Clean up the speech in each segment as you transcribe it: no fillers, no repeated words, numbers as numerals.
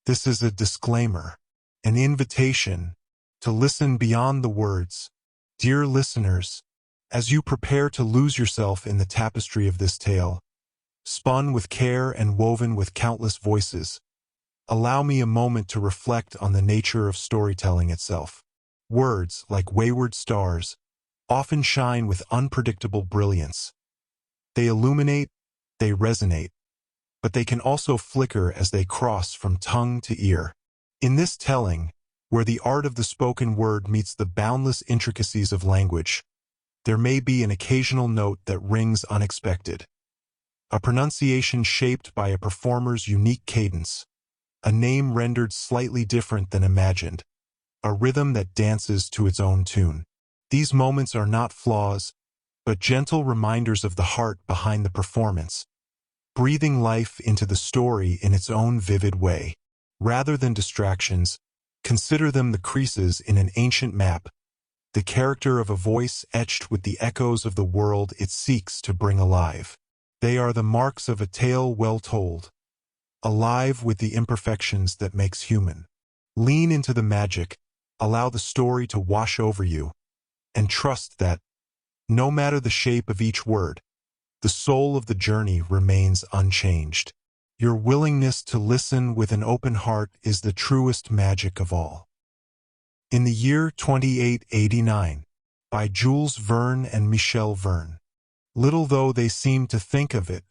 This is a disclaimer, an invitation to listen beyond the words. Dear listeners, as you prepare to lose yourself in the tapestry of this tale, spun with care and woven with countless voices, allow me a moment to reflect on the nature of storytelling itself. Words, like wayward stars, often shine with unpredictable brilliance. They illuminate, they resonate, but they can also flicker as they cross from tongue to ear. In this telling, where the art of the spoken word meets the boundless intricacies of language, there may be an occasional note that rings unexpected. A pronunciation shaped by a performer's unique cadence, a name rendered slightly different than imagined, a rhythm that dances to its own tune. These moments are not flaws, but gentle reminders of the heart behind the performance, breathing life into the story in its own vivid way. Rather than distractions, consider them the creases in an ancient map, the character of a voice etched with the echoes of the world it seeks to bring alive. They are the marks of a tale well told, alive with the imperfections that makes human. Lean into the magic, allow the story to wash over you, and trust that, no matter the shape of each word, the soul of the journey remains unchanged. Your willingness to listen with an open heart is the truest magic of all. In the year 2889, by Jules Verne and Michel Verne. Little though they seem to think of it,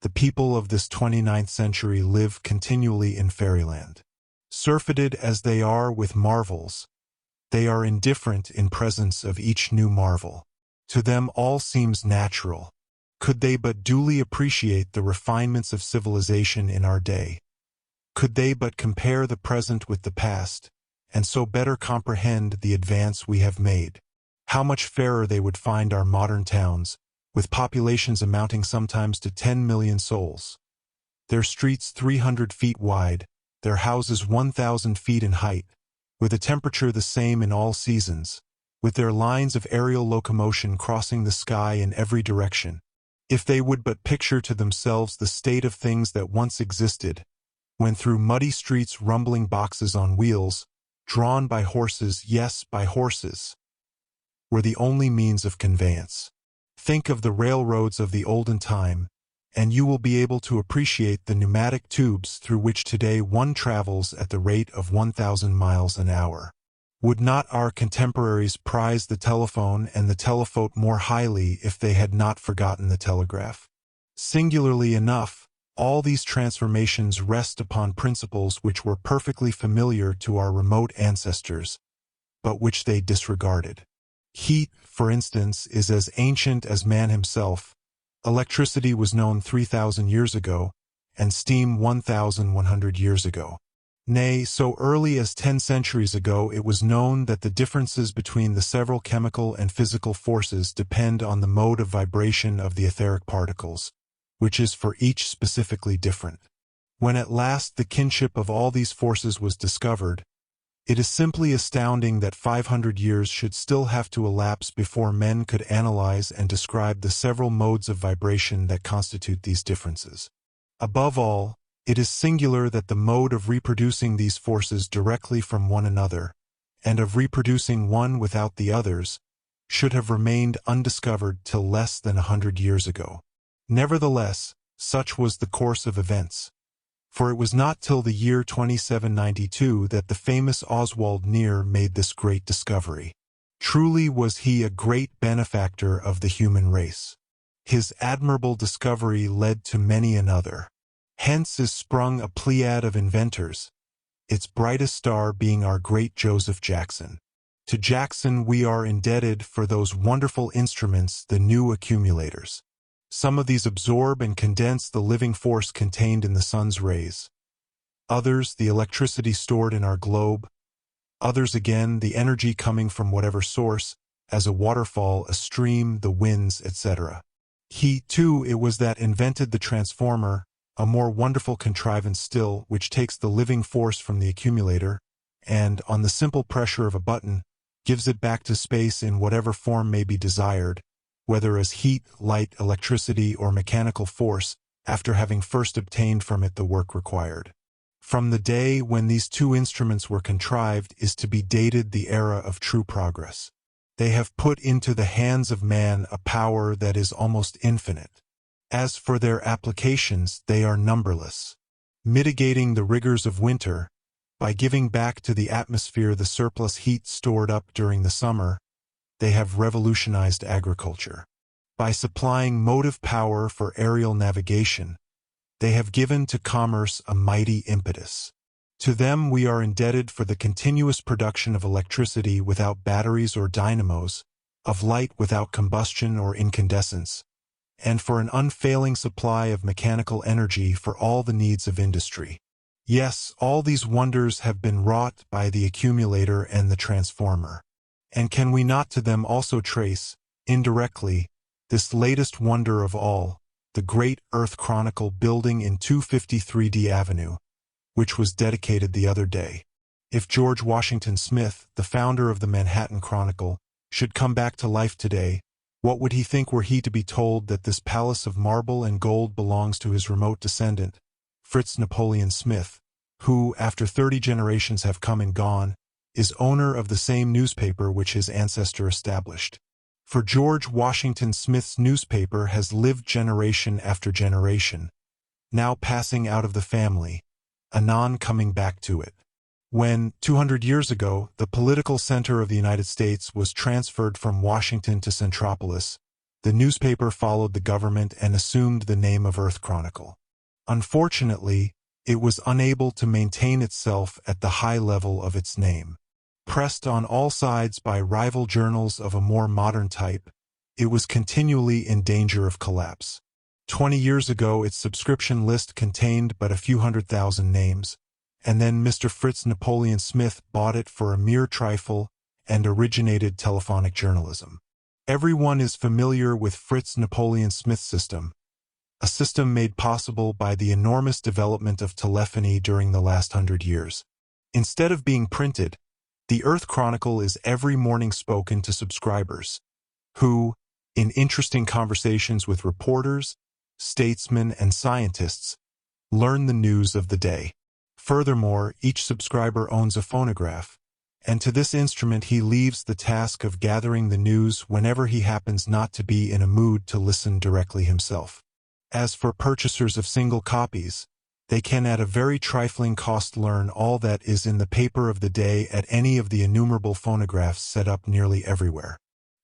the people of this 29th century live continually in fairyland. Surfeited as they are with marvels, they are indifferent in presence of each new marvel. To them all seems natural. Could they but duly appreciate the refinements of civilization in our day? Could they but compare the present with the past, and so better comprehend the advance we have made? How much fairer they would find our modern towns, with populations amounting sometimes to 10 million souls. Their streets 300 feet wide, their houses 1,000 feet in height, with a temperature the same in all seasons, with their lines of aerial locomotion crossing the sky in every direction. If they would but picture to themselves the state of things that once existed, when through muddy streets rumbling boxes on wheels, drawn by horses, yes, by horses, were the only means of conveyance. Think of the railroads of the olden time, and you will be able to appreciate the pneumatic tubes through which today one travels at the rate of 1,000 miles an hour. Would not our contemporaries prize the telephone and the telephote more highly if they had not forgotten the telegraph? Singularly enough, all these transformations rest upon principles which were perfectly familiar to our remote ancestors, but which they disregarded. Heat, for instance, is as ancient as man himself. Electricity was known 3,000 years ago, and steam 1,100 years ago. Nay, so early as 10 centuries ago it was known that the differences between the several chemical and physical forces depend on the mode of vibration of the etheric particles, which is for each specifically different. When at last the kinship of all these forces was discovered, it is simply astounding that 500 years should still have to elapse before men could analyze and describe the several modes of vibration that constitute these differences. Above all, it is singular that the mode of reproducing these forces directly from one another, and of reproducing one without the others, should have remained undiscovered till less than 100 years ago. Nevertheless, such was the course of events. For it was not till the year 2792 that the famous Oswald Nier made this great discovery. Truly was he a great benefactor of the human race. His admirable discovery led to many another. Hence is sprung a pleiad of inventors, its brightest star being our great Joseph Jackson. To Jackson we are indebted for those wonderful instruments, the new accumulators. Some of these absorb and condense the living force contained in the sun's rays. Others, the electricity stored in our globe. Others again, the energy coming from whatever source, as a waterfall, a stream, the winds, etc. He, too, it was that invented the transformer, a more wonderful contrivance still, which takes the living force from the accumulator, and, on the simple pressure of a button, gives it back to space in whatever form may be desired, whether as heat, light, electricity, or mechanical force, after having first obtained from it the work required. From the day when these two instruments were contrived is to be dated the era of true progress. They have put into the hands of man a power that is almost infinite. As for their applications, they are numberless. Mitigating the rigors of winter, by giving back to the atmosphere the surplus heat stored up during the summer, they have revolutionized agriculture. By supplying motive power for aerial navigation, they have given to commerce a mighty impetus. To them we are indebted for the continuous production of electricity without batteries or dynamos, of light without combustion or incandescence, and for an unfailing supply of mechanical energy for all the needs of industry. Yes, all these wonders have been wrought by the accumulator and the transformer. And can we not to them also trace, indirectly, this latest wonder of all, the great Earth Chronicle building in 253D Avenue, which was dedicated the other day? If George Washington Smith, the founder of the Manhattan Chronicle, should come back to life today, what would he think were he to be told that this palace of marble and gold belongs to his remote descendant, Fritz Napoleon Smith, who, after 30 generations have come and gone, is owner of the same newspaper which his ancestor established? For George Washington Smith's newspaper has lived generation after generation, now passing out of the family, anon coming back to it. When, 200 years ago, the political center of the United States was transferred from Washington to Centropolis, the newspaper followed the government and assumed the name of Earth Chronicle. Unfortunately, it was unable to maintain itself at the high level of its name. Pressed on all sides by rival journals of a more modern type, it was continually in danger of collapse. 20 years ago its subscription list contained but a few 100,000 names, and then Mr. Fritz Napoleon Smith bought it for a mere trifle and originated telephonic journalism. Everyone is familiar with Fritz Napoleon Smith's system, a system made possible by the enormous development of telephony during the last 100 years. Instead of being printed, the Earth Chronicle is every morning spoken to subscribers, who, in interesting conversations with reporters, statesmen, and scientists, learn the news of the day. Furthermore, each subscriber owns a phonograph, and to this instrument he leaves the task of gathering the news whenever he happens not to be in a mood to listen directly himself. As for purchasers of single copies, they can at a very trifling cost learn all that is in the paper of the day at any of the innumerable phonographs set up nearly everywhere.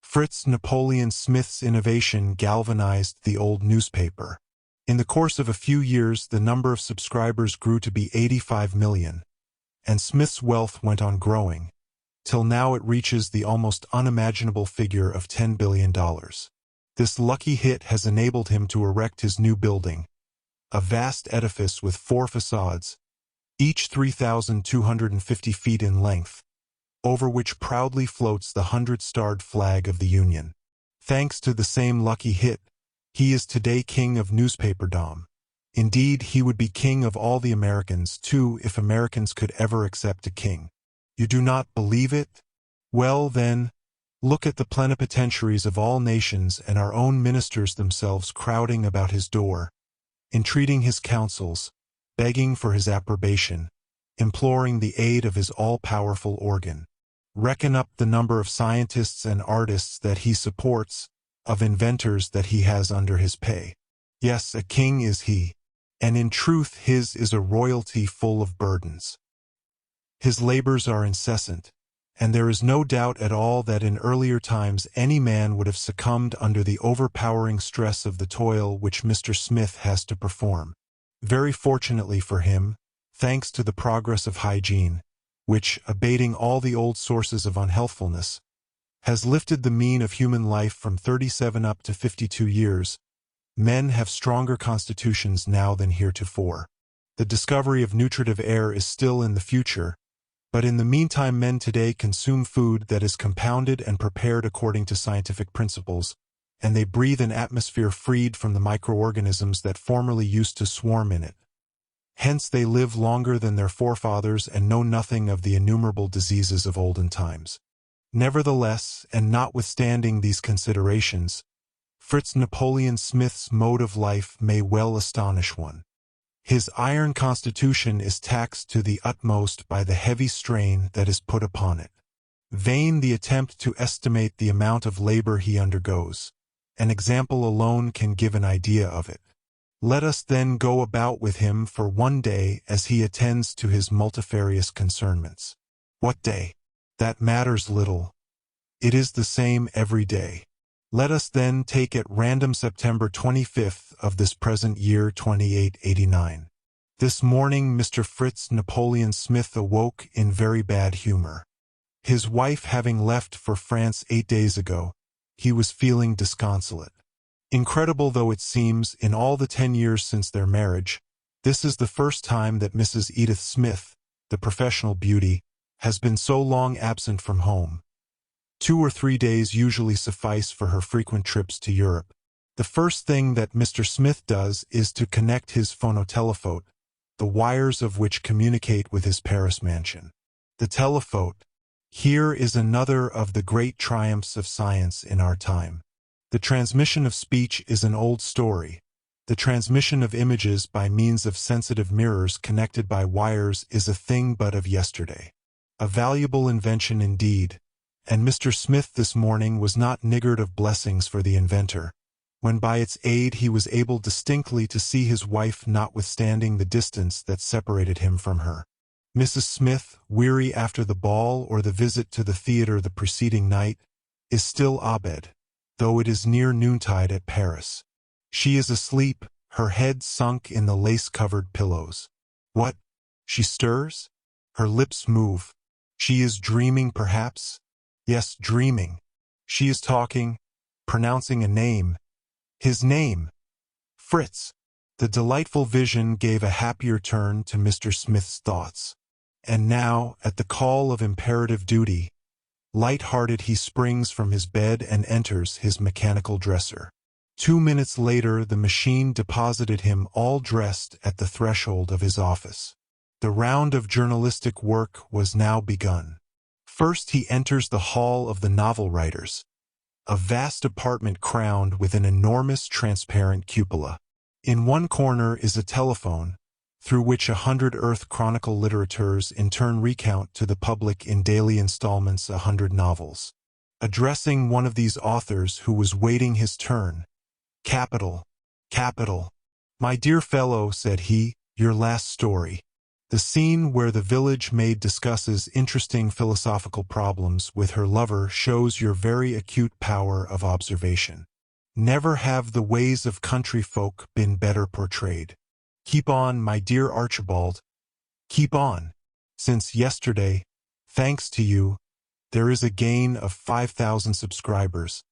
Fritz Napoleon Smith's innovation galvanized the old newspaper. In the course of a few years, the number of subscribers grew to be 85 million, and Smith's wealth went on growing, till now it reaches the almost unimaginable figure of $10 billion. This lucky hit has enabled him to erect his new building, a vast edifice with 4 facades, each 3,250 feet in length, over which proudly floats the 100-starred flag of the Union. Thanks to the same lucky hit, he is today king of newspaperdom. Indeed, he would be king of all the Americans, too, if Americans could ever accept a king. You do not believe it? Well, then, look at the plenipotentiaries of all nations and our own ministers themselves crowding about his door, entreating his counsels, begging for his approbation, imploring the aid of his all-powerful organ. Reckon up the number of scientists and artists that he supports, of inventors that he has under his pay. Yes, a king is he, and in truth his is a royalty full of burdens. His labors are incessant, and there is no doubt at all that in earlier times any man would have succumbed under the overpowering stress of the toil which Mr. Smith has to perform. Very fortunately for him, thanks to the progress of hygiene, which, abating all the old sources of unhealthfulness, has lifted the mean of human life from 37 up to 52 years, men have stronger constitutions now than heretofore. The discovery of nutritive air is still in the future, but in the meantime men today consume food that is compounded and prepared according to scientific principles, and they breathe an atmosphere freed from the microorganisms that formerly used to swarm in it. Hence they live longer than their forefathers and know nothing of the innumerable diseases of olden times. Nevertheless, and notwithstanding these considerations, Fritz Napoleon Smith's mode of life may well astonish one. His iron constitution is taxed to the utmost by the heavy strain that is put upon it. Vain the attempt to estimate the amount of labor he undergoes. An example alone can give an idea of it. Let us then go about with him for one day as he attends to his multifarious concernments. What day? That matters little. It is the same every day. Let us then take at random September 25th of this present year 2889. This morning Mr. Fritz Napoleon Smith awoke in very bad humor. His wife having left for France 8 days ago, he was feeling disconsolate. Incredible though it seems, in all the 10 years since their marriage, this is the first time that Mrs. Edith Smith, the professional beauty, has been so long absent from home. 2 or 3 days usually suffice for her frequent trips to Europe. The first thing that Mr. Smith does is to connect his phonotelephone, the wires of which communicate with his Paris mansion. The telephone. Here is another of the great triumphs of science in our time. The transmission of speech is an old story. The transmission of images by means of sensitive mirrors connected by wires is a thing but of yesterday. A valuable invention indeed, and Mr. Smith this morning was not niggard of blessings for the inventor, when by its aid he was able distinctly to see his wife notwithstanding the distance that separated him from her. Mrs. Smith, weary after the ball or the visit to the theater the preceding night, is still abed, though it is near noontide at Paris. She is asleep, her head sunk in the lace-covered pillows. What? She stirs? Her lips move. She is dreaming, perhaps? Yes, dreaming. She is talking, pronouncing a name. His name. Fritz. The delightful vision gave a happier turn to Mr. Smith's thoughts. And now, at the call of imperative duty, light-hearted he springs from his bed and enters his mechanical dresser. 2 minutes later the machine deposited him all dressed at the threshold of his office. The round of journalistic work was now begun. First he enters the hall of the novel writers, a vast apartment crowned with an enormous transparent cupola. In one corner is a telephone, through which 100 Earth Chronicle literateurs in turn recount to the public in daily installments 100 novels. Addressing one of these authors who was waiting his turn, "Capital, capital. My dear fellow," said he, "your last story. The scene where the village maid discusses interesting philosophical problems with her lover shows your very acute power of observation. Never have the ways of country folk been better portrayed. Keep on, my dear Archibald. Keep on. Since yesterday, thanks to you, there is a gain of 5,000 subscribers.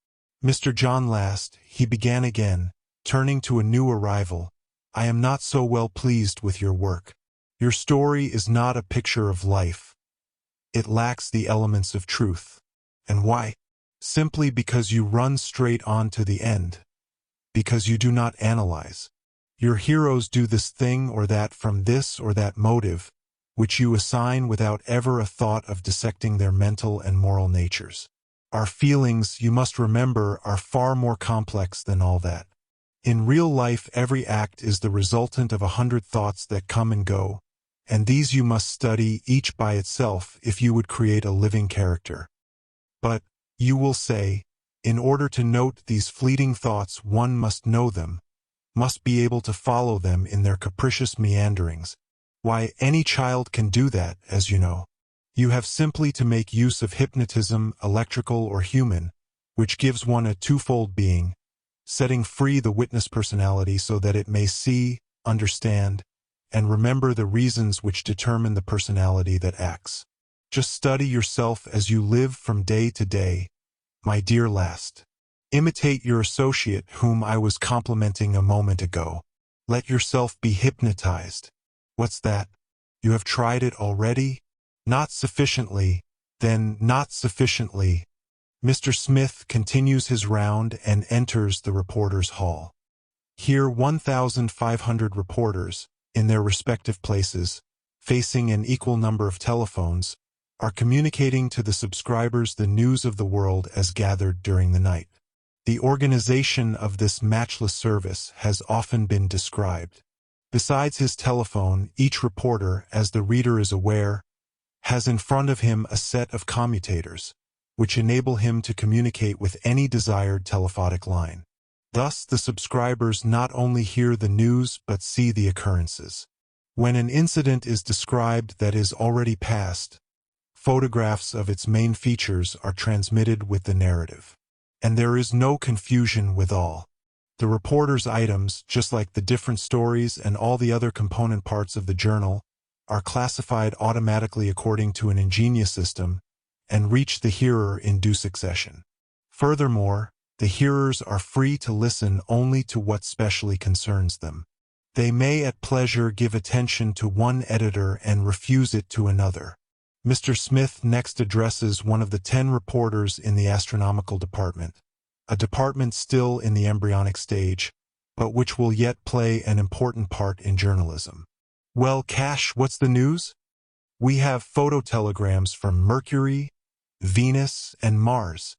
Mr. John Last," he began again, turning to a new arrival, "I am not so well pleased with your work. Your story is not a picture of life. It lacks the elements of truth. And why? Simply because you run straight on to the end. Because you do not analyze. Your heroes do this thing or that from this or that motive, which you assign without ever a thought of dissecting their mental and moral natures. Our feelings, you must remember, are far more complex than all that. In real life every act is the resultant of 100 thoughts that come and go, and these you must study each by itself if you would create a living character. But, you will say, in order to note these fleeting thoughts one must know them, must be able to follow them in their capricious meanderings. Why, any child can do that, as you know. You have simply to make use of hypnotism, electrical or human, which gives one a twofold being, setting free the witness personality so that it may see, understand, and remember the reasons which determine the personality that acts. Just study yourself as you live from day to day, my dear Last. Imitate your associate whom I was complimenting a moment ago. Let yourself be hypnotized. What's that? You have tried it already? Not sufficiently. Then not sufficiently. Mr. Smith continues his round and enters the reporters' hall. Here 1,500 reporters, in their respective places, facing an equal number of telephones, are communicating to the subscribers the news of the world as gathered during the night. The organization of this matchless service has often been described. Besides his telephone, each reporter, as the reader is aware, has in front of him a set of commutators, which enable him to communicate with any desired telephotic line. Thus, the subscribers not only hear the news but see the occurrences. When an incident is described that is already past, photographs of its main features are transmitted with the narrative. And there is no confusion withal. The reporter's items, just like the different stories and all the other component parts of the journal, are classified automatically according to an ingenious system and reach the hearer in due succession. Furthermore, the hearers are free to listen only to what specially concerns them. They may at pleasure give attention to one editor and refuse it to another. Mr. Smith next addresses one of the 10 reporters in the astronomical department, a department still in the embryonic stage, but which will yet play an important part in journalism. Well, Cash, what's the news? We have phototelegrams from Mercury, Venus, and Mars.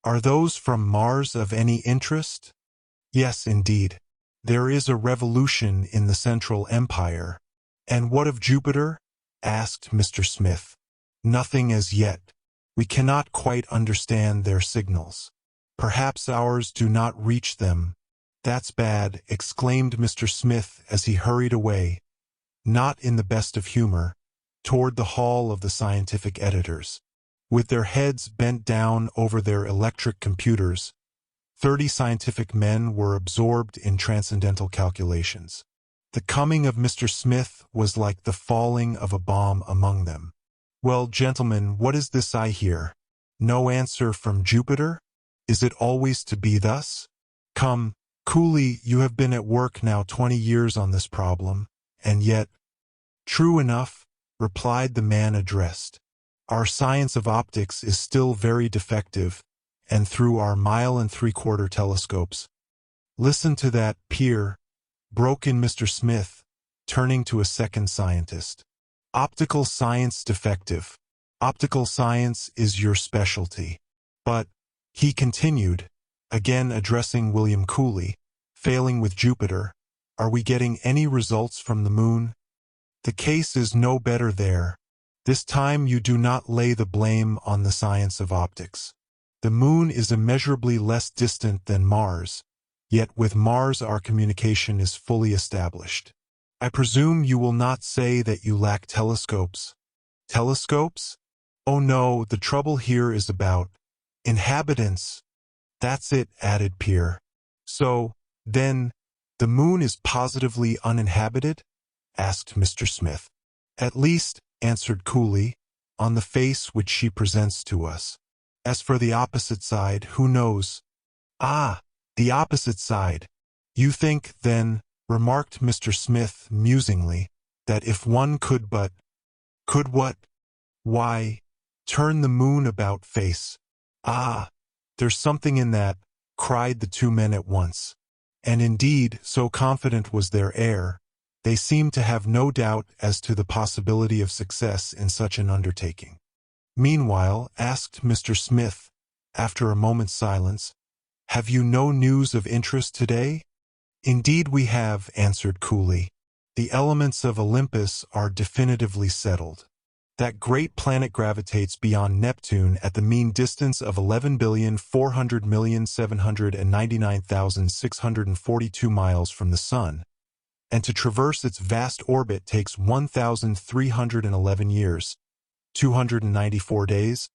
Are those from Mars of any interest? Yes, indeed. There is a revolution in the Central Empire. And what of Jupiter? Asked Mr. Smith. Nothing as yet. We cannot quite understand their signals. Perhaps ours do not reach them. That's bad, exclaimed Mr. Smith as he hurried away, not in the best of humor, toward the hall of the scientific editors. With their heads bent down over their electric computers, 30 scientific men were absorbed in transcendental calculations. The coming of Mr. Smith was like the falling of a bomb among them. Well, gentlemen, what is this I hear? No answer from Jupiter? Is it always to be thus? Come, Cooley, you have been at work now 20 years on this problem, and yet— True enough, replied the man addressed. Our science of optics is still very defective, and through our 1 3/4 telescopes. Listen to that, Peer, broke in Mr. Smith, turning to a second scientist. Optical science defective. Optical science is your specialty. But, he continued, again addressing William Cooley, failing with Jupiter, are we getting any results from the moon? The case is no better there. This time you do not lay the blame on the science of optics. The moon is immeasurably less distant than Mars, yet with Mars our communication is fully established. I presume you will not say that you lack telescopes. Telescopes? Oh no, the trouble here is about inhabitants. That's it, added Peer. So, then, the moon is positively uninhabited? Asked Mr. Smith. At least, answered Cooley, on the face which she presents to us. As for the opposite side, who knows? Ah, the opposite side. You think, then, remarked Mr. Smith musingly, that if one could but— Could what? Why, turn the moon about face. Ah, there's something in that, cried the two men at once. And indeed, so confident was their air, they seemed to have no doubt as to the possibility of success in such an undertaking. Meanwhile, asked Mr. Smith, after a moment's silence, have you no news of interest today? Indeed we have, answered Cooley. The elements of Olympus are definitively settled. That great planet gravitates beyond Neptune at the mean distance of 11,400,799,642 miles from the Sun, and to traverse its vast orbit takes 1,311 years, 294 days,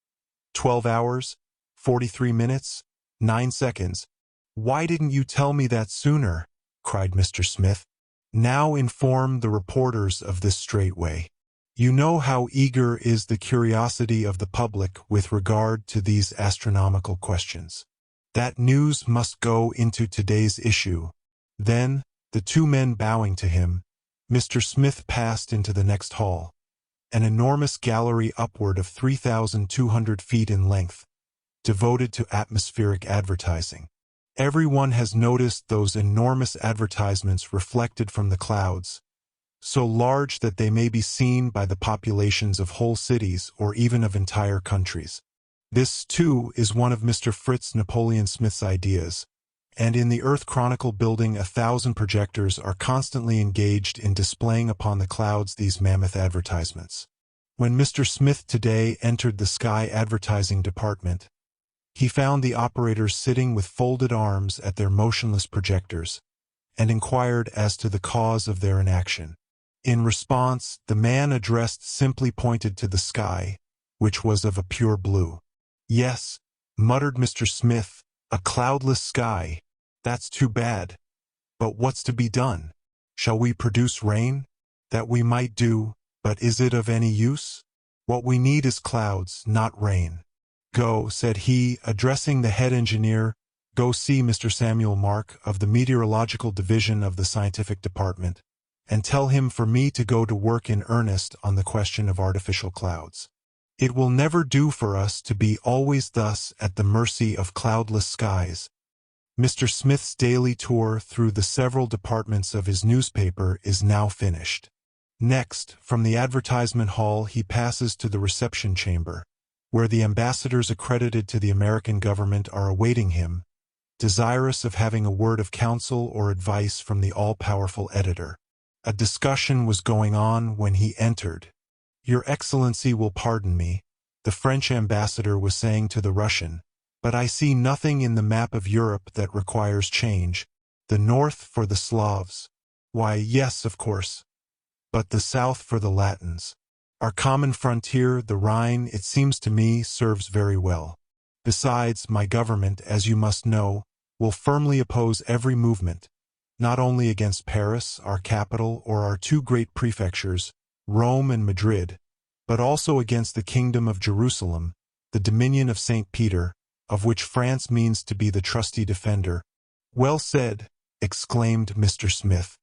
12 hours, 43 minutes, 9 seconds. Why didn't you tell me that sooner? Cried Mr. Smith. Now inform the reporters of this straightway. You know how eager is the curiosity of the public with regard to these astronomical questions. That news must go into today's issue. Then, the two men bowing to him, Mr. Smith passed into the next hall, an enormous gallery upward of 3,200 feet in length, devoted to atmospheric advertising. Everyone has noticed those enormous advertisements reflected from the clouds, so large that they may be seen by the populations of whole cities or even of entire countries. This, too, is one of Mr. Fritz Napoleon Smith's ideas, and in the Earth Chronicle building 1,000 projectors are constantly engaged in displaying upon the clouds these mammoth advertisements. When Mr. Smith today entered the Sky Advertising Department, he found the operators sitting with folded arms at their motionless projectors, and inquired as to the cause of their inaction. In response, the man addressed simply pointed to the sky, which was of a pure blue. "Yes," muttered Mr. Smith, "a cloudless sky. That's too bad. But what's to be done? Shall we produce rain? That we might do, but is it of any use? What we need is clouds, not rain. Go," said he, addressing the head engineer, "go see Mr. Samuel Mark of the Meteorological Division of the Scientific Department, and tell him for me to go to work in earnest on the question of artificial clouds. It will never do for us to be always thus at the mercy of cloudless skies." Mr. Smith's daily tour through the several departments of his newspaper is now finished. Next, from the advertisement hall he passes to the reception chamber, where the ambassadors accredited to the American government are awaiting him, desirous of having a word of counsel or advice from the all-powerful editor. A discussion was going on when he entered. "Your Excellency will pardon me," the French ambassador was saying to the Russian, "but I see nothing in the map of Europe that requires change. The north for the Slavs. Why, yes, of course. But the south for the Latins. Our common frontier, the Rhine, it seems to me, serves very well. Besides, my government, as you must know, will firmly oppose every movement, not only against Paris, our capital, or our two great prefectures, Rome and Madrid, but also against the kingdom of Jerusalem, the dominion of St. Peter, of which France means to be the trusty defender." "Well said," exclaimed Mr. Smith.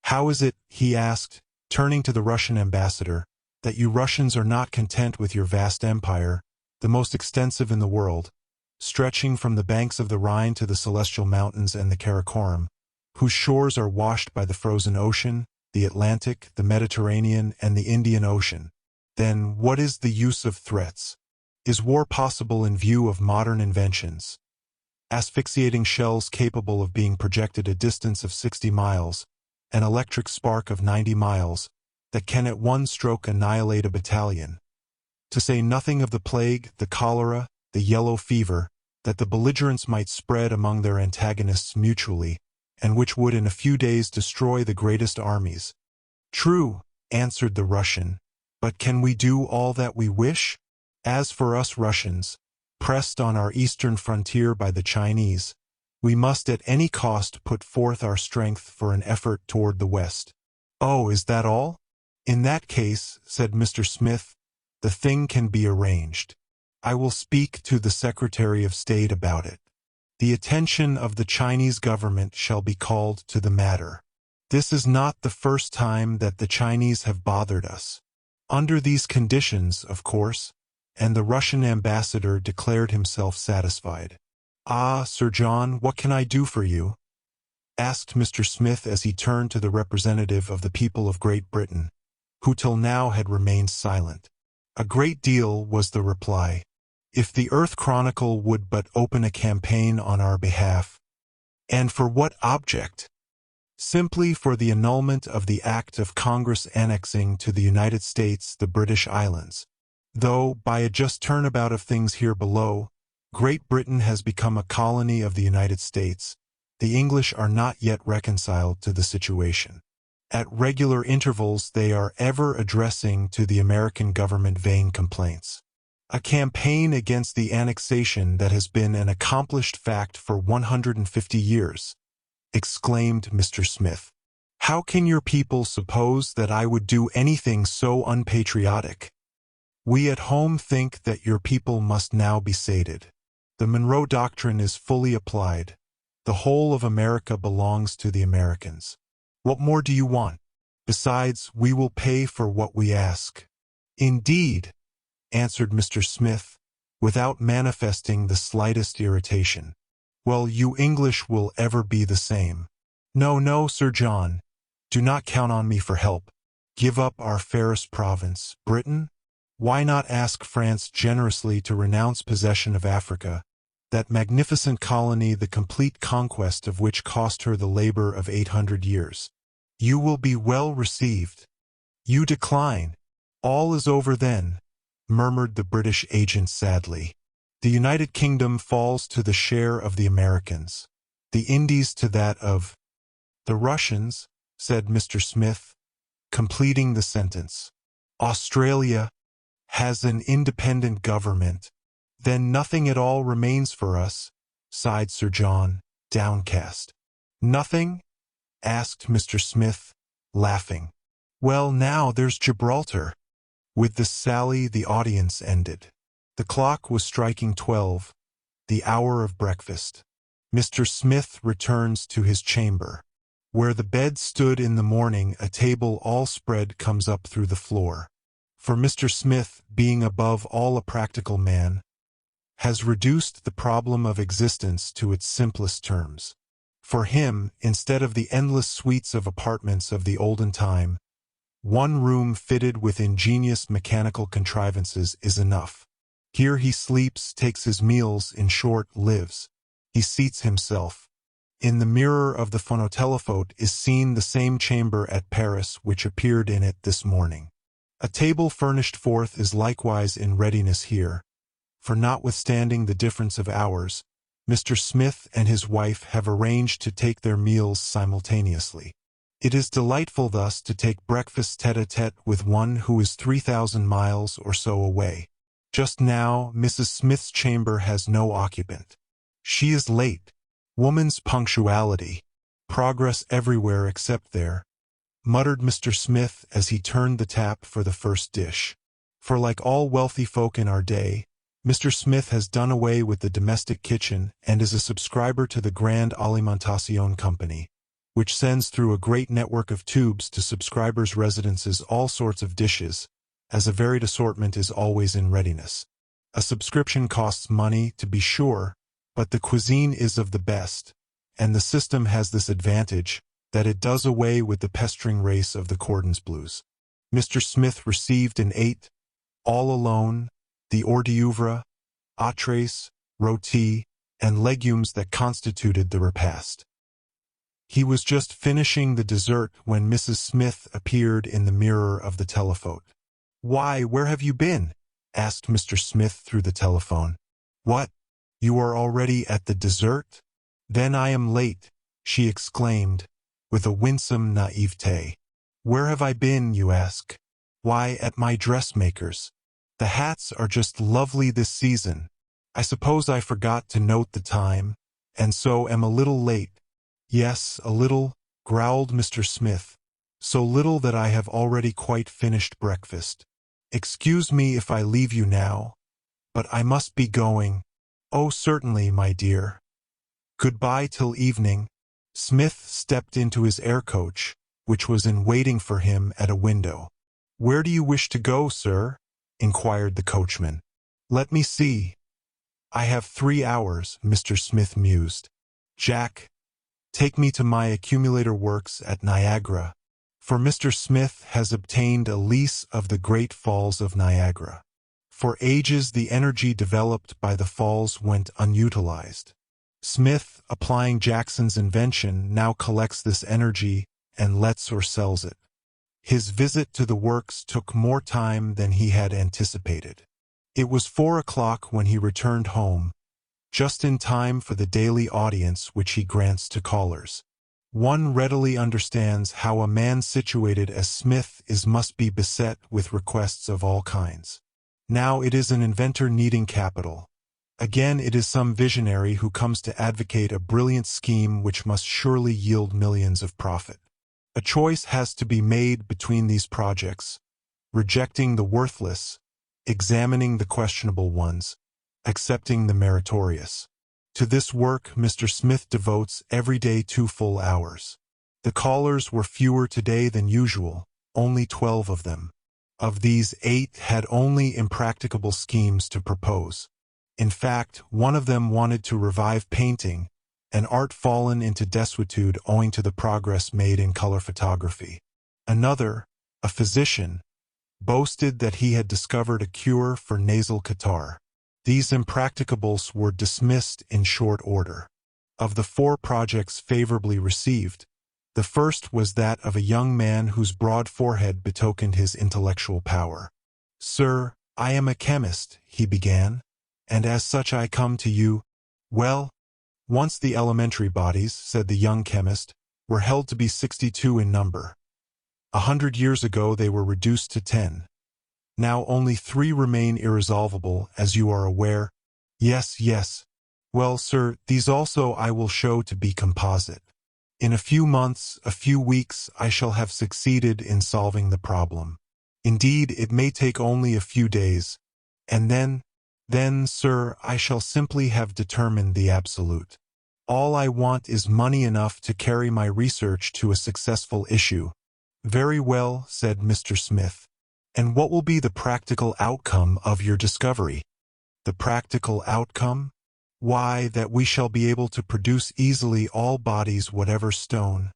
"How is it," he asked, turning to the Russian ambassador, "that you Russians are not content with your vast empire, the most extensive in the world, stretching from the banks of the Rhine to the Celestial Mountains and the Karakoram, whose shores are washed by the frozen ocean, the Atlantic, the Mediterranean, and the Indian Ocean? Then what is the use of threats? Is war possible in view of modern inventions? Asphyxiating shells capable of being projected a distance of 60 miles, an electric spark of 90 miles, that can at one stroke annihilate a battalion. To say nothing of the plague, the cholera, the yellow fever, that the belligerents might spread among their antagonists mutually, and which would in a few days destroy the greatest armies." "True," answered the Russian, "but can we do all that we wish? As for us Russians, pressed on our eastern frontier by the Chinese, we must at any cost put forth our strength for an effort toward the west." "Oh, is that all? In that case," said Mr. Smith, "the thing can be arranged. I will speak to the Secretary of State about it. The attention of the Chinese government shall be called to the matter. This is not the first time that the Chinese have bothered us. Under these conditions, of course," and the Russian ambassador declared himself satisfied. "Ah, Sir John, what can I do for you?" asked Mr. Smith as he turned to the representative of the people of Great Britain, who till now had remained silent. "A great deal," was the reply. "If the Earth Chronicle would but open a campaign on our behalf." "And for what object?" "Simply for the annulment of the act of Congress annexing to the United States the British Islands. Though, by a just turnabout of things here below, Great Britain has become a colony of the United States, the English are not yet reconciled to the situation. At regular intervals they are ever addressing to the American government vain complaints. A campaign against the annexation that has been an accomplished fact for 150 years, exclaimed Mr. Smith. "How can your people suppose that I would do anything so unpatriotic? We at home think that your people must now be sated. The Monroe Doctrine is fully applied. The whole of America belongs to the Americans. What more do you want? Besides, we will pay for what we ask." "Indeed," answered Mr. Smith, without manifesting the slightest irritation. "Well, you English will ever be the same. No, no, Sir John, do not count on me for help. Give up our fairest province, Britain? Why not ask France generously to renounce possession of Africa, that magnificent colony, the complete conquest of which cost her the labor of 800 years. You will be well received. You decline. All is over then, murmured the British agent sadly. The United Kingdom falls to the share of the Americans, the Indies to that of the Russians, said Mr. Smith, completing the sentence. Australia has an independent government. Then nothing at all remains for us, sighed Sir John, downcast. Nothing? Asked Mr. Smith, laughing. Well, now there's Gibraltar. With this sally the audience ended. The clock was striking 12, the hour of breakfast. Mr. Smith returns to his chamber. Where the bed stood in the morning, a table all spread comes up through the floor. For Mr. Smith, being above all a practical man, has reduced the problem of existence to its simplest terms. For him, instead of the endless suites of apartments of the olden time, one room fitted with ingenious mechanical contrivances is enough. Here he sleeps, takes his meals, in short, lives. He seats himself. In the mirror of the phonotelephote is seen the same chamber at Paris which appeared in it this morning. A table furnished forth is likewise in readiness here, for notwithstanding the difference of hours, Mr. Smith and his wife have arranged to take their meals simultaneously. It is delightful thus to take breakfast tete-a-tete with one who is 3,000 miles or so away. Just now, Mrs. Smith's chamber has no occupant. She is late. Woman's punctuality. Progress everywhere except there, muttered Mr. Smith as he turned the tap for the first dish. For like all wealthy folk in our day, Mr. Smith has done away with the domestic kitchen and is a subscriber to the Grand Alimentation Company, which sends through a great network of tubes to subscribers' residences all sorts of dishes, as a varied assortment is always in readiness. A subscription costs money, to be sure, but the cuisine is of the best, and the system has this advantage, that it does away with the pestering race of the cordons bleus. Mr. Smith received and ate, all alone, the hors d'oeuvre, entrees, rôti, and legumes that constituted the repast. He was just finishing the dessert when Mrs. Smith appeared in the mirror of the telephote. "Why, where have you been?" asked Mr. Smith through the telephone. "What? You are already at the dessert? Then I am late," she exclaimed, with a winsome naivete. "Where have I been, you ask? Why, at my dressmaker's. The hats are just lovely this season. I suppose I forgot to note the time, and so am a little late." "Yes, a little," growled Mr. Smith. "So little that I have already quite finished breakfast. Excuse me if I leave you now, but I must be going." "Oh, certainly, my dear. Goodbye till evening." Smith stepped into his air coach, which was in waiting for him at a window. "Where do you wish to go, sir?" inquired the coachman. "Let me see. I have 3 hours," Mr. Smith mused. "Jack, take me to my accumulator works at Niagara." For Mr. Smith has obtained a lease of the Great Falls of Niagara. For ages the energy developed by the falls went unutilized. Smith, applying Jackson's invention, now collects this energy and lets or sells it. His visit to the works took more time than he had anticipated. It was 4 o'clock when he returned home, just in time for the daily audience which he grants to callers. One readily understands how a man situated as Smith must be beset with requests of all kinds. Now it is an inventor needing capital. Again it is some visionary who comes to advocate a brilliant scheme which must surely yield millions of profit. A choice has to be made between these projects, rejecting the worthless, examining the questionable ones, accepting the meritorious. To this work Mr. Smith devotes every day 2 full hours. The callers were fewer today than usual, only 12 of them. Of these 8 had only impracticable schemes to propose. In fact, one of them wanted to revive painting, an art fallen into desuetude owing to the progress made in color photography. Another, a physician, boasted that he had discovered a cure for nasal catarrh. These impracticables were dismissed in short order. Of the 4 projects favorably received, the first was that of a young man whose broad forehead betokened his intellectual power. "Sir, I am a chemist," he began, "and as such I come to you." "Well, once the elementary bodies," said the young chemist, "were held to be 62 in number. 100 years ago they were reduced to 10. Now only 3 remain irresolvable, as you are aware." "Yes, yes. Well, sir, these also I will show to be composite. In a few months, a few weeks, I shall have succeeded in solving the problem. Indeed, it may take only a few days. And then, sir, I shall simply have determined the absolute. All I want is money enough to carry my research to a successful issue." "Very well," said Mr. Smith. "And what will be the practical outcome of your discovery?" "The practical outcome? Why, that we shall be able to produce easily all bodies, whatever stone,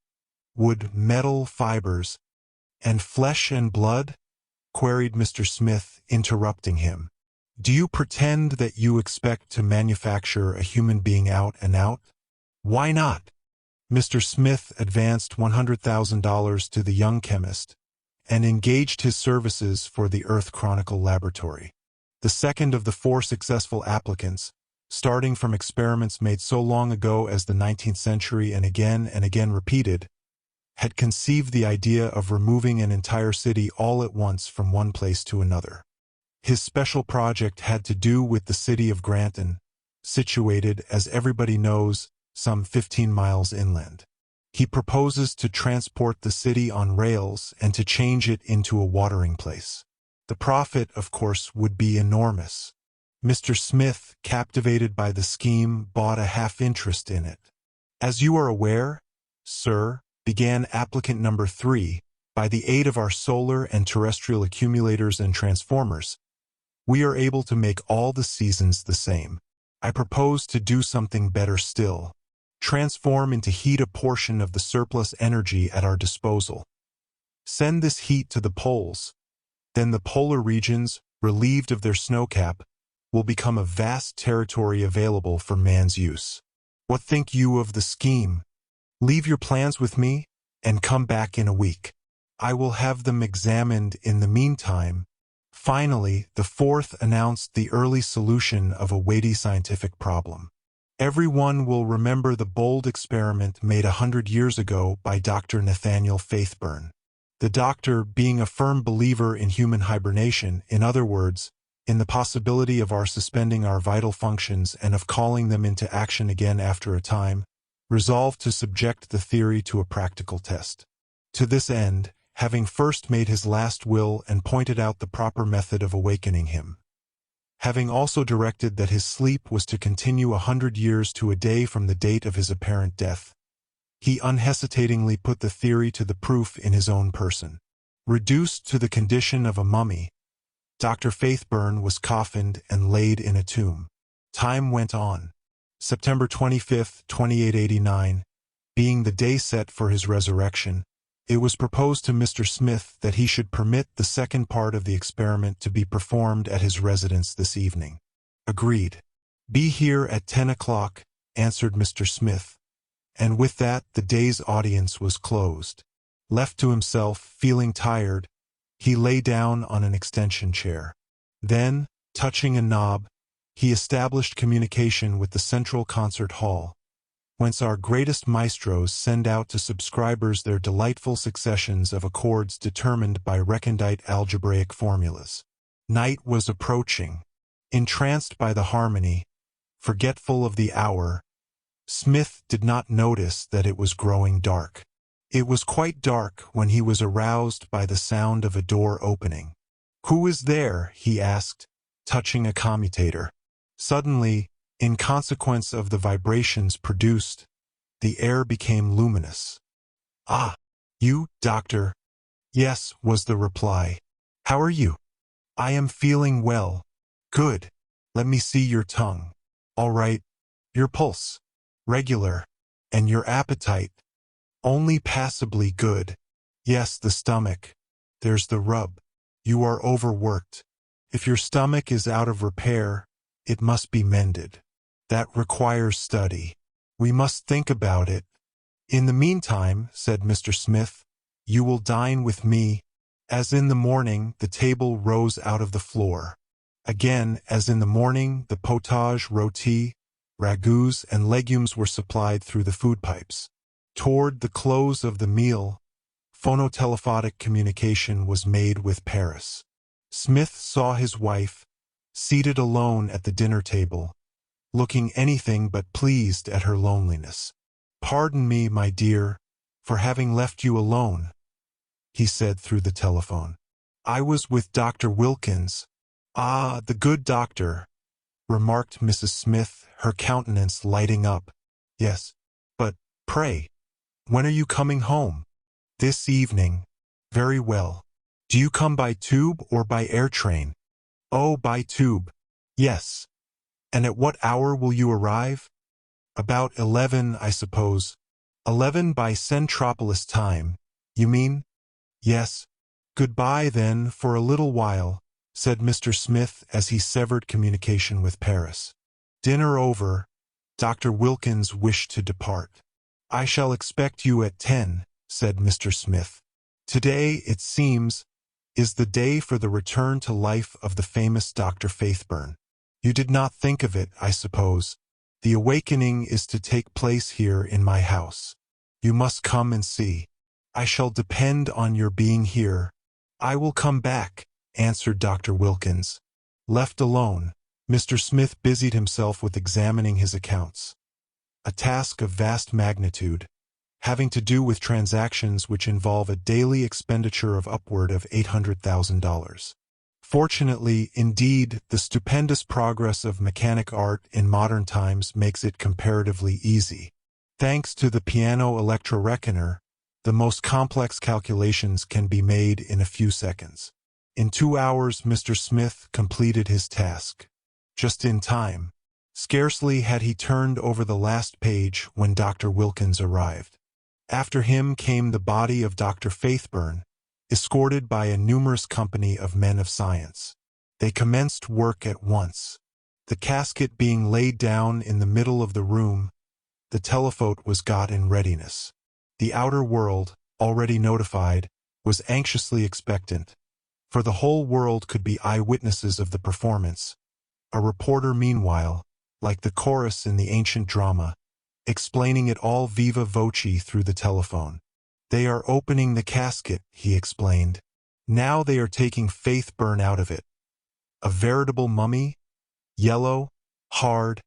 wood, metal, fibers, and flesh and blood?" queried Mr. Smith, interrupting him. "Do you pretend that you expect to manufacture a human being out and out?" "Why not?" Mr. Smith advanced $100,000 to the young chemist and engaged his services for the Earth Chronicle Laboratory. The second of the 4 successful applicants, starting from experiments made so long ago as the 19th century and again repeated, had conceived the idea of removing an entire city all at once from one place to another. His special project had to do with the city of Granton, situated, as everybody knows, some 15 miles inland. He proposes to transport the city on rails and to change it into a watering place. The profit, of course, would be enormous. Mr. Smith, captivated by the scheme, bought a half-interest in it. "As you are aware, sir," began applicant number 3, "by the aid of our solar and terrestrial accumulators and transformers, we are able to make all the seasons the same. I propose to do something better still. Transform into heat a portion of the surplus energy at our disposal. Send this heat to the poles. Then the polar regions, relieved of their snowcap, will become a vast territory available for man's use. What think you of the scheme? Leave your plans with me, and come back in a week. I will have them examined in the meantime." Finally, the 4th announced the early solution of a weighty scientific problem. Everyone will remember the bold experiment made 100 years ago by Dr. Nathaniel Faithburn. The doctor, being a firm believer in human hibernation, in other words, in the possibility of our suspending our vital functions and of calling them into action again after a time, resolved to subject the theory to a practical test. To this end, having first made his last will and pointed out the proper method of awakening him, having also directed that his sleep was to continue 100 years to a day from the date of his apparent death, he unhesitatingly put the theory to the proof in his own person. Reduced to the condition of a mummy, Dr. Faithburn was coffined and laid in a tomb. Time went on. September 25, 2889, being the day set for his resurrection, it was proposed to Mr. Smith that he should permit the second part of the experiment to be performed at his residence this evening. "Agreed. Be here at 10 o'clock, answered Mr. Smith, and with that the day's audience was closed. Left to himself, feeling tired, he lay down on an extension chair. Then, touching a knob, he established communication with the Central Concert Hall, whence our greatest maestros send out to subscribers their delightful successions of accords determined by recondite algebraic formulas. Night was approaching. Entranced by the harmony, forgetful of the hour, Smith did not notice that it was growing dark. It was quite dark when he was aroused by the sound of a door opening. "Who is there?" he asked, touching a commutator. Suddenly, in consequence of the vibrations produced, the air became luminous. "Ah, you, doctor?" "Yes," was the reply. "How are you?" "I am feeling well." "Good. Let me see your tongue." "All right." "Your pulse?" "Regular." "And your appetite?" "Only passably good." "Yes, the stomach. There's the rub. You are overworked. If your stomach is out of repair, It must be mended. That requires study. We must think about it. In the meantime, said Mr. Smith, you will dine with me. As in the morning, the table rose out of the floor. Again, as in the morning, the potage, rôti, ragouts, and legumes were supplied through the food pipes. Toward the close of the meal, phonotelephotic communication was made with Paris. Smith saw his wife, seated alone at the dinner table, looking anything but pleased at her loneliness. "Pardon me, my dear, for having left you alone," he said through the telephone. "I was with Dr. Wilkins." "Ah, the good doctor," remarked Mrs. Smith, her countenance lighting up. "Yes, but, pray, when are you coming home?" "This evening." "Very well. Do you come by tube or by air train?" "Oh, by tube." "Yes. And at what hour will you arrive?" "About 11, I suppose." 11 by Centropolis time, you mean?" "Yes." "Goodbye, then, for a little while," said Mr. Smith as he severed communication with Paris. Dinner over, Dr. Wilkins wished to depart. "I shall expect you at 10, said Mr. Smith. "Today, it seems, is the day for the return to life of the famous Dr. Faithburn. You did not think of it, I suppose. The awakening is to take place here in my house. You must come and see. I shall depend on your being here." "I will come back," answered Dr. Wilkins. Left alone, Mr. Smith busied himself with examining his accounts. A task of vast magnitude, having to do with transactions which involve a daily expenditure of upward of $800,000. Fortunately, indeed, the stupendous progress of mechanic art in modern times makes it comparatively easy. Thanks to the piano electro-reckoner, the most complex calculations can be made in a few seconds. In 2 hours, Mr. Smith completed his task. Just in time. Scarcely had he turned over the last page when Dr. Wilkins arrived. After him came the body of Dr. Faithburn, escorted by a numerous company of men of science. They commenced work at once. The casket being laid down in the middle of the room, the telephote was got in readiness. The outer world, already notified, was anxiously expectant, for the whole world could be eyewitnesses of the performance. A reporter, meanwhile, like the chorus in the ancient drama, explaining it all viva voce through the telephone. "They are opening the casket," he explained. "Now they are taking Faithburn out of it. A veritable mummy, yellow, hard,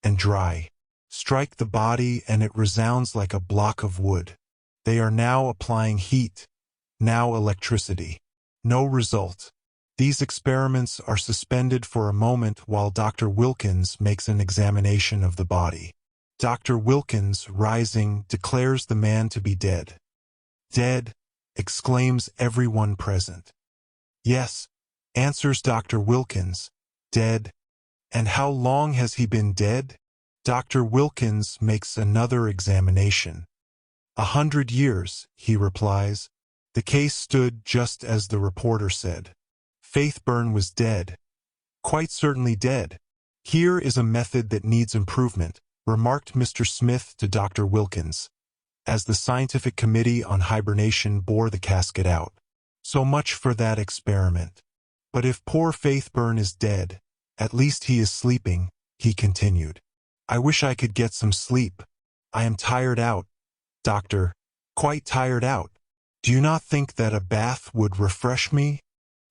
and dry. Strike the body and it resounds like a block of wood. They are now applying heat, now electricity. No result. These experiments are suspended for a moment while Dr. Wilkins makes an examination of the body. Dr. Wilkins, rising, declares the man to be dead." "Dead?" exclaims everyone present. "Yes," answers Dr. Wilkins, "dead." "And how long has he been dead?" Dr. Wilkins makes another examination. 100 years, he replies. The case stood just as the reporter said. Faithburn was dead. Quite certainly dead. "Here is a method that needs improvement," remarked Mr. Smith to Dr. Wilkins, as the scientific committee on hibernation bore the casket out. "So much for that experiment. But if poor Faithburn is dead, at least he is sleeping," he continued. "I wish I could get some sleep. I am tired out, doctor, quite tired out. Do you not think that a bath would refresh me?"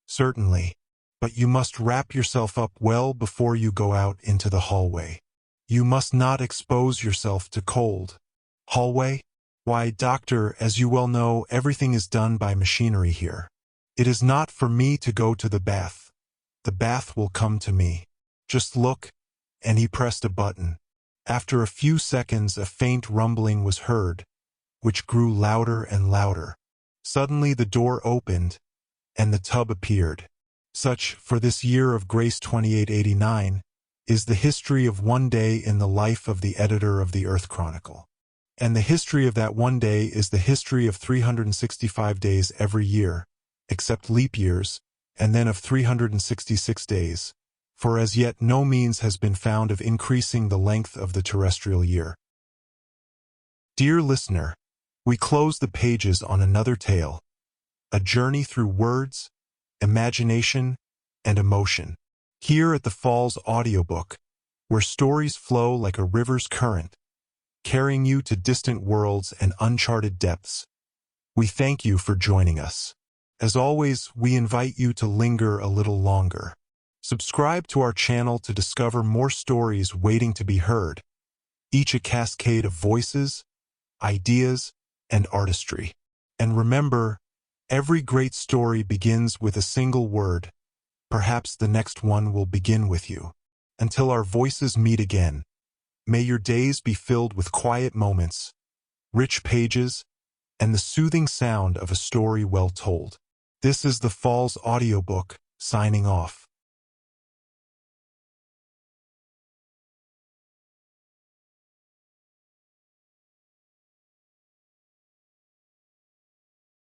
"Certainly. But you must wrap yourself up well before you go out into the hallway. You must not expose yourself to cold." "Hallway? Why, doctor, as you well know, everything is done by machinery here. It is not for me to go to the bath. The bath will come to me. Just look," and he pressed a button. After a few seconds a faint rumbling was heard, which grew louder and louder. Suddenly the door opened, and the tub appeared. Such, for this year of grace 2889, is the history of one day in the life of the editor of the Earth Chronicle. And the history of that one day is the history of 365 days every year, except leap years, and then of 366 days, for as yet no means has been found of increasing the length of the terrestrial year. Dear listener, we close the pages on another tale, a journey through words, imagination, and emotion. Here at the Falls Audiobook, where stories flow like a river's current, carrying you to distant worlds and uncharted depths, we thank you for joining us. As always, we invite you to linger a little longer. Subscribe to our channel to discover more stories waiting to be heard, each a cascade of voices, ideas, and artistry. And remember, every great story begins with a single word. Perhaps the next one will begin with you. Until our voices meet again, may your days be filled with quiet moments, rich pages, and the soothing sound of a story well told. This is the Falls Audiobook, signing off.